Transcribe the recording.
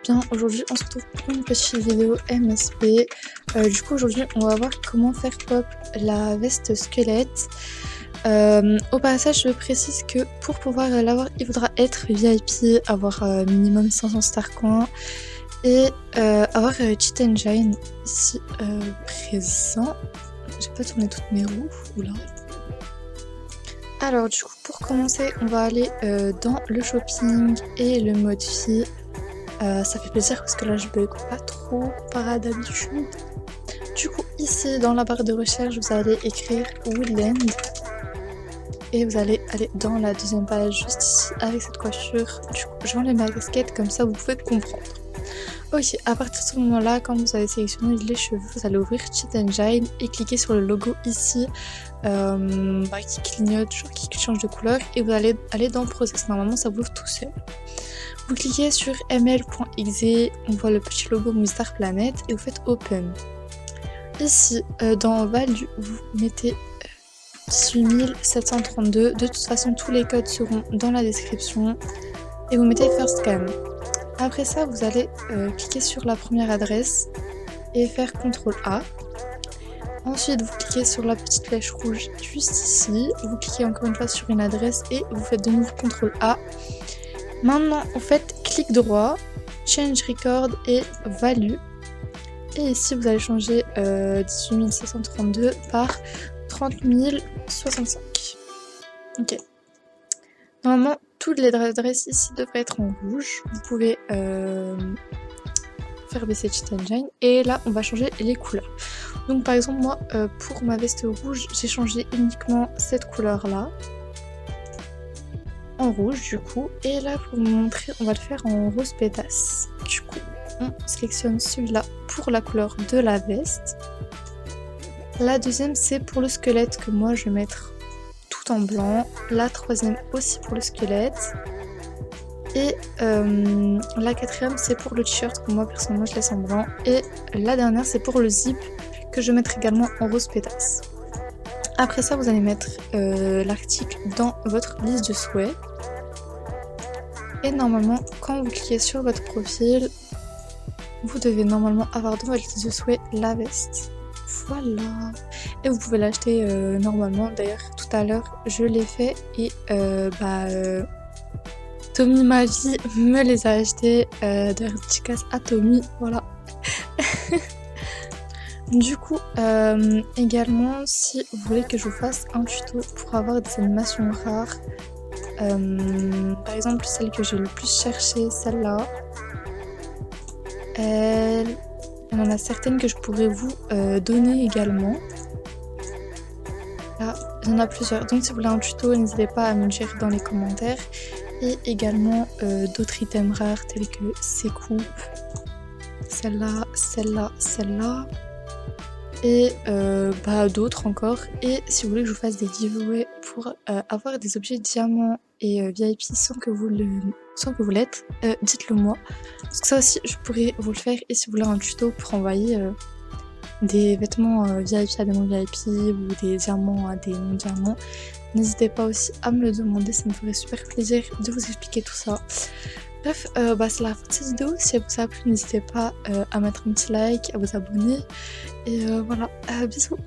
Bien, aujourd'hui on se retrouve pour une petite vidéo MSP. Du coup aujourd'hui on va voir comment faire pop la veste squelette. Au passage je précise que pour pouvoir l'avoir il faudra être VIP, avoir minimum 500 star coins et avoir Cheat Engine ici présent. J'ai pas tourné toutes mes roues, oula. Alors du coup pour commencer on va aller dans le shopping et le mode fille. Ça fait plaisir parce que là je bug pas trop par d'habitude. Du coup ici dans la barre de recherche vous allez écrire Woodland et vous allez aller dans la deuxième page juste ici avec cette coiffure. Du coup j'enlève ma casquette comme ça vous pouvez comprendre. Ok, à partir de ce moment là quand vous avez sélectionné les cheveux vous allez ouvrir Cheat Engine et cliquer sur le logo ici qui clignote, genre qui change de couleur et vous allez aller dans Process. Normalement ça vous ouvre tout seul. Vous cliquez sur ml.exe, on voit le petit logo Movistar Planet et vous faites Open. Ici, dans Value, vous mettez 18732. De toute façon, tous les codes seront dans la description. Et vous mettez First Scan. Après ça, vous allez cliquer sur la première adresse et faire CTRL A. Ensuite, vous cliquez sur la petite flèche rouge juste ici. Vous cliquez encore une fois sur une adresse et vous faites de nouveau CTRL A. Maintenant, vous faites clic droit, Change Record et Value. Et ici, vous allez changer 18732 par 30065. Ok. Normalement, toutes les adresses ici devraient être en rouge. Vous pouvez faire baisser Cheat Engine. Et là, on va changer les couleurs. Donc, par exemple, moi, pour ma veste rouge, j'ai changé uniquement cette couleur-là. En rouge du coup, et là pour vous montrer on va le faire en rose pétasse. Du coup on sélectionne celui-là pour la couleur de la veste. La deuxième c'est pour le squelette que moi je vais mettre tout en blanc. La troisième aussi pour le squelette et la quatrième c'est pour le t-shirt que moi personnellement je laisse en blanc et la dernière c'est pour le zip que je vais mettre également en rose pétasse. Après ça, vous allez mettre l'article dans votre liste de souhaits. Et normalement, quand vous cliquez sur votre profil, vous devez normalement avoir dans votre liste de souhaits la veste. Voilà. Et vous pouvez l'acheter normalement. D'ailleurs, tout à l'heure, je l'ai fait et Tommy ma vie me les a achetés. D'ailleurs, dédicace à Tommy. Voilà. Du coup, également, si vous voulez que je vous fasse un tuto pour avoir des animations rares, par exemple celle que j'ai le plus cherchée, celle-là, il y en a certaines que je pourrais vous donner également. Là, il y en a plusieurs, donc si vous voulez un tuto, n'hésitez pas à me le dire dans les commentaires. Et également d'autres items rares tels que ces coupes, celle-là, celle-là, celle-là. Et d'autres encore. Et si vous voulez que je vous fasse des giveaways pour avoir des objets diamants et VIP sans que vous l'êtes, dites-le moi. Parce que ça aussi je pourrais vous le faire. Et si vous voulez un tuto pour envoyer des vêtements VIP à des non VIP ou des diamants à des non diamants, n'hésitez pas aussi à me le demander, ça me ferait super plaisir de vous expliquer tout ça. Bref, c'est la fin de cette vidéo. Si elle vous a plu, n'hésitez pas à mettre un petit like, à vous abonner. Et voilà, bisous.